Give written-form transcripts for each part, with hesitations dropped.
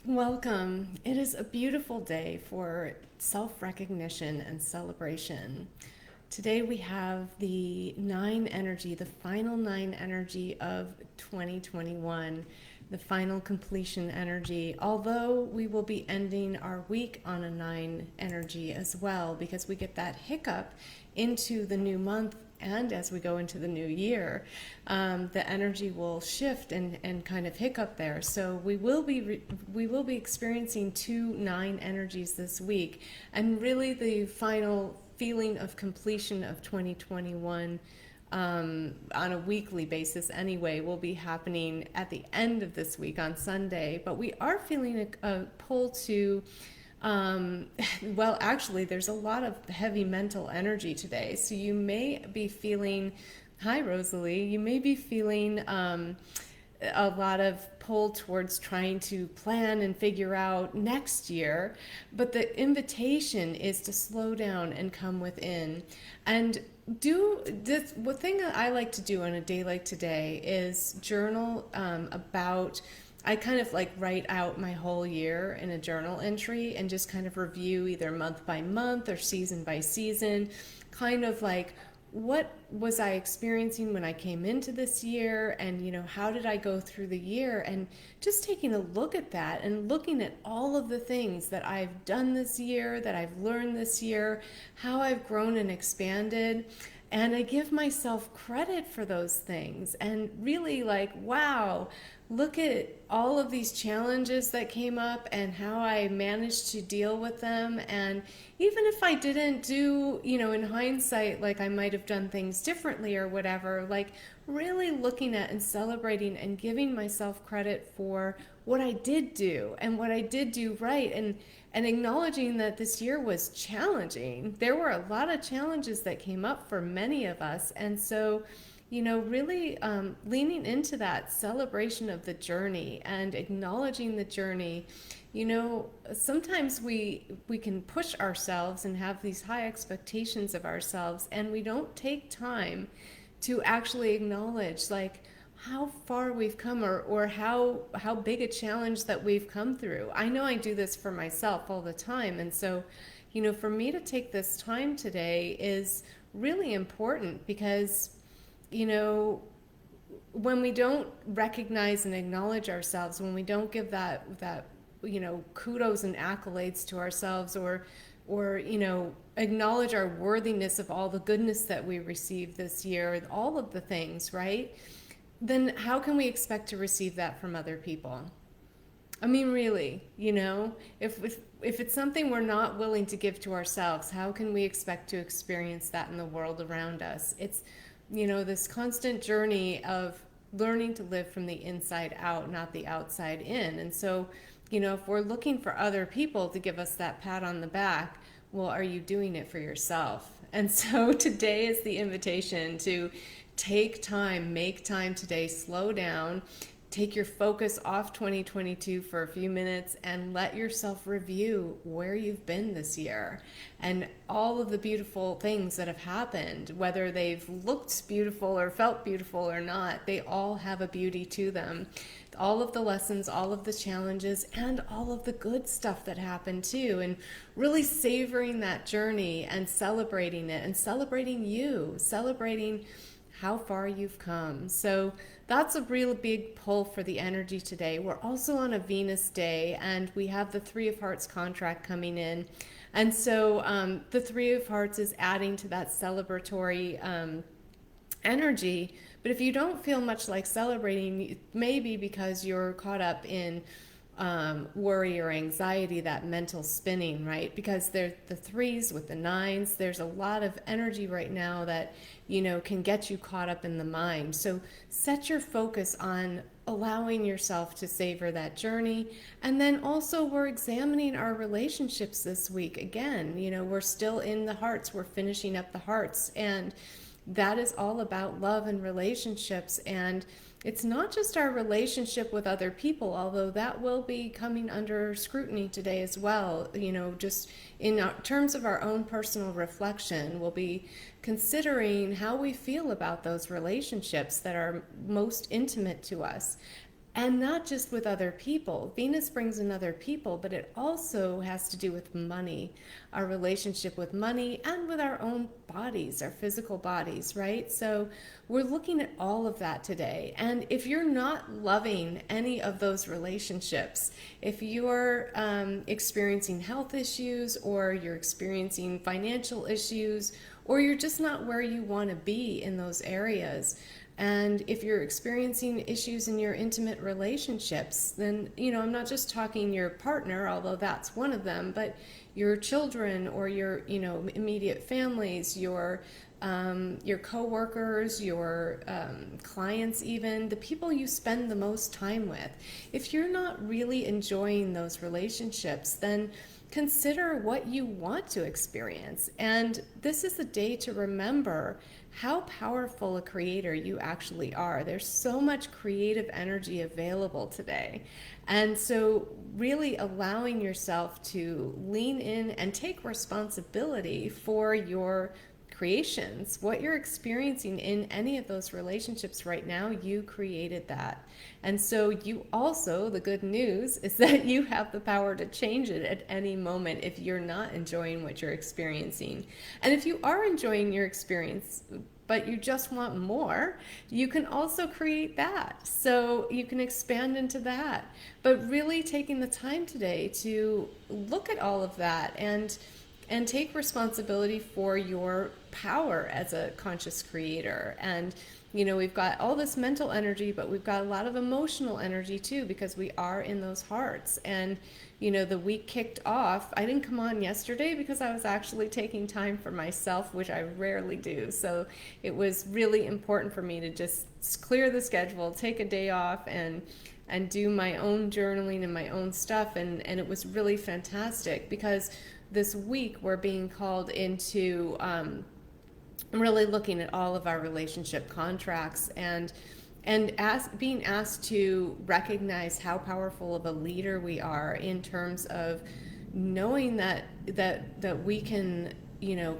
Welcome. It is a beautiful day for self-recognition and celebration. Today we have the nine energy, the final nine energy of 2021, the final completion energy. Although we will be ending our week on a nine energy as well, because we get that hiccup into the new month and as we go into the new year, the energy will shift and kind of hiccup there. So we will be experiencing two nine energies this week, and really the final feeling of completion of 2021 on a weekly basis anyway will be happening at the end of this week on Sunday. But we are feeling a pull to um, well, actually, there's a lot of heavy mental energy today. So you may be feeling, hi, Rosalie, you may be feeling a lot of pull towards trying to plan and figure out next year. But the invitation is to slow down and come within. And do this. One thing that I like to do on a day like today is journal about. I kind of like write out my whole year in a journal entry and just kind of review either month by month or season by season, kind of like what was I experiencing when I came into this year, and how did I go through the year, and just taking a look at that and looking at all of the things that I've done this year, that I've learned this year, how I've grown and expanded. And I give myself credit for those things and really like, wow, look at all of these challenges that came up and how I managed to deal with them. And even if I didn't do, in hindsight, like I might have done things differently or whatever, like really looking at and celebrating and giving myself credit for what I did do and what I did do right, and acknowledging that this year was challenging. There were a lot of challenges that came up for many of us. And so, really leaning into that celebration of the journey and acknowledging the journey. Sometimes we can push ourselves and have these high expectations of ourselves, and we don't take time to actually acknowledge like how far we've come, or how big a challenge that we've come through. I know I do this for myself all the time. And so, for me to take this time today is really important because, you know, when we don't recognize and acknowledge ourselves, when we don't give that kudos and accolades to ourselves, or acknowledge our worthiness of all the goodness that we received this year, all of the things, right? Then how can we expect to receive that from other people? I mean, really, if it's something we're not willing to give to ourselves, how can we expect to experience that in the world around us? It's, this constant journey of learning to live from the inside out, not the outside in. And so, if we're looking for other people to give us that pat on the back, well, are you doing it for yourself? And so today is the invitation to take time, make time today, slow down, take your focus off 2022 for a few minutes, and let yourself review where you've been this year and all of the beautiful things that have happened. Whether they've looked beautiful or felt beautiful or not, they all have a beauty to them. All of the lessons, all of the challenges, and all of the good stuff that happened too. And really savoring that journey and celebrating it, and celebrating you, celebrating how far you've come. So that's a real big pull for the energy today. We're also on a Venus day, and we have the Three of Hearts contract coming in. And so the Three of Hearts is adding to that celebratory energy. But if you don't feel much like celebrating, maybe because you're caught up in worry or anxiety, that mental spinning, right? Because there's the threes with the nines. There's a lot of energy right now that, can get you caught up in the mind. So set your focus on allowing yourself to savor that journey. And then also we're examining our relationships this week. Again, we're still in the hearts. We're finishing up the hearts. And that is all about love and relationships. And it's not just our relationship with other people, although that will be coming under scrutiny today as well. Just in terms of our own personal reflection, we'll be considering how we feel about those relationships that are most intimate to us. And not just with other people. Venus brings in other people, but it also has to do with money, our relationship with money and with our own bodies, our physical bodies, right? So we're looking at all of that today. And if you're not loving any of those relationships, if you're experiencing health issues, or you're experiencing financial issues, or you're just not where you want to be in those areas, and if you're experiencing issues in your intimate relationships, then, I'm not just talking your partner, although that's one of them, but your children, or your, immediate families, your coworkers, your clients, even the people you spend the most time with. If you're not really enjoying those relationships, then consider what you want to experience. And this is the day to remember how powerful a creator you actually are. There's so much creative energy available today. And so really allowing yourself to lean in and take responsibility for your creations, what you're experiencing in any of those relationships right now, you created that. And so you also, the good news is that you have the power to change it at any moment if you're not enjoying what you're experiencing. And if you are enjoying your experience, but you just want more, you can also create that. So you can expand into that. But really taking the time today to look at all of that and take responsibility for your power as a conscious creator. And we've got all this mental energy, but we've got a lot of emotional energy too, because we are in those hearts. And the week kicked off. I didn't come on yesterday because I was actually taking time for myself, which I rarely do. So it was really important for me to just clear the schedule, take a day off, and do my own journaling and my own stuff. And it was really fantastic, because this week we're being called into really looking at all of our relationship contracts, and being asked to recognize how powerful of a leader we are, in terms of knowing that we can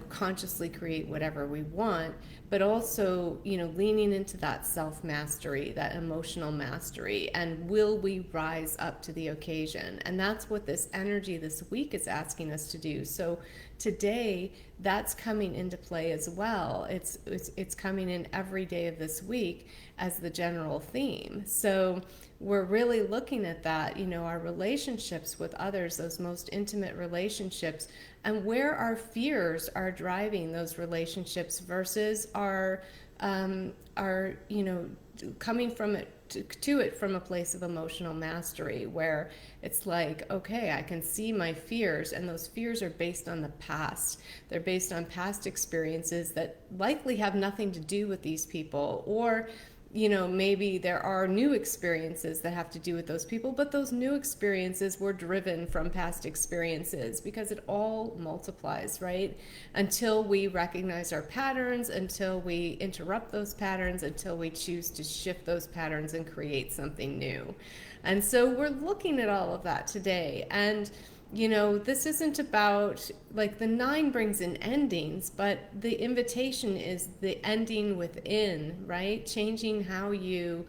consciously create whatever we want, but also leaning into that self-mastery, that emotional mastery, and will we rise up to the occasion? And that's what this energy this week is asking us to do. So today, that's coming into play as well. It's coming in every day of this week as the general theme. So we're really looking at that, our relationships with others, those most intimate relationships, and where our fears are driving those relationships versus our coming from it to it from a place of emotional mastery, where it's like, okay, I can see my fears, and those fears are based on the past. They're based on past experiences that likely have nothing to do with these people, or maybe there are new experiences that have to do with those people, but those new experiences were driven from past experiences, because it all multiplies, right? Until we recognize our patterns, until we interrupt those patterns, until we choose to shift those patterns and create something new. And so we're looking at all of that today. And this isn't about, like, the 9 brings in endings, but the invitation is the ending within, right? Changing how you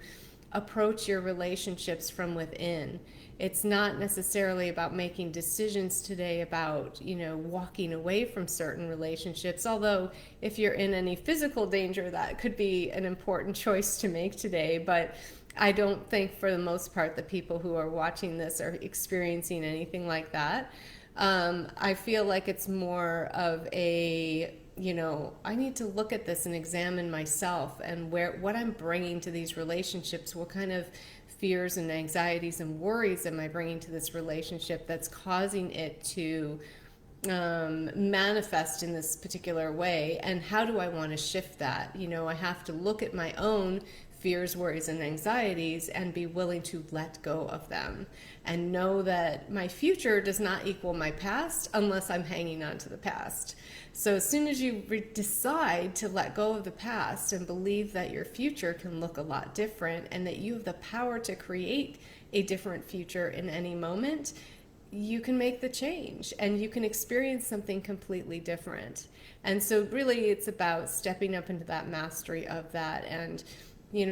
approach your relationships from within. It's not necessarily about making decisions today about, walking away from certain relationships. Although if you're in any physical danger, that could be an important choice to make today. But I don't think, for the most part, the people who are watching this are experiencing anything like that. I feel like it's more of a, I need to look at this and examine myself, and what I'm bringing to these relationships. What kind of fears and anxieties and worries am I bringing to this relationship that's causing it to manifest in this particular way? And how do I want to shift that? I have to look at my own fears, worries, and anxieties, and be willing to let go of them, and know that my future does not equal my past unless I'm hanging on to the past. So as soon as you decide to let go of the past and believe that your future can look a lot different, and that you have the power to create a different future in any moment, you can make the change and you can experience something completely different. And so really it's about stepping up into that mastery of that, and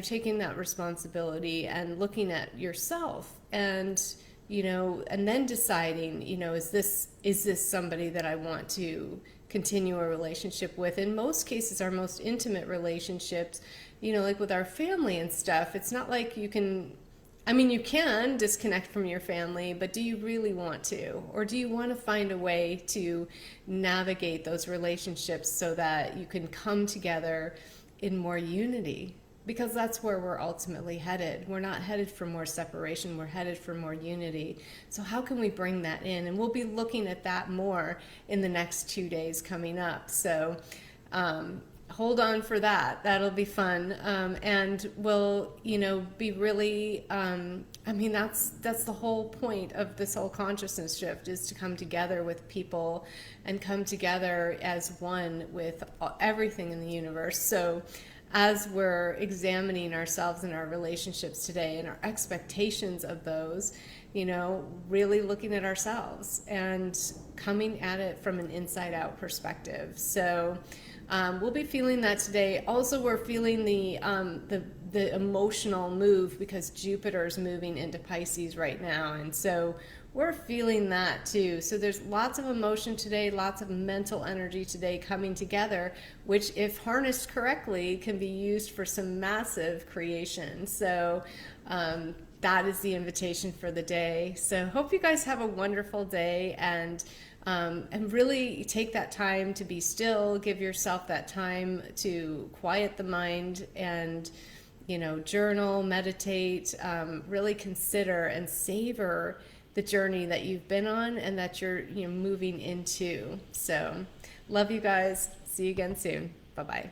taking that responsibility and looking at yourself, and then deciding, is this somebody that I want to continue a relationship with? In most cases, our most intimate relationships, like with our family and stuff, it's not like you can, you can disconnect from your family, but do you really want to? Or do you want to find a way to navigate those relationships so that you can come together in more unity? Because that's where we're ultimately headed. We're not headed for more separation, we're headed for more unity. So how can we bring that in? And we'll be looking at that more in the next 2 days coming up. So hold on for that. That'll be fun. And we'll, be really, that's the whole point of this whole consciousness shift, is to come together with people and come together as one with everything in the universe. So as we're examining ourselves and our relationships today and our expectations of those, really looking at ourselves and coming at it from an inside out perspective. So we'll be feeling that today. Also, we're feeling the emotional move because Jupiter is moving into Pisces right now. And so we're feeling that too. So there's lots of emotion today, lots of mental energy today coming together, which, if harnessed correctly, can be used for some massive creation. So that is the invitation for the day. So hope you guys have a wonderful day, and really take that time to be still. Give yourself that time to quiet the mind and journal, meditate, really consider and savor the journey that you've been on and that you're moving into. So love you guys. See you again soon. Bye-bye.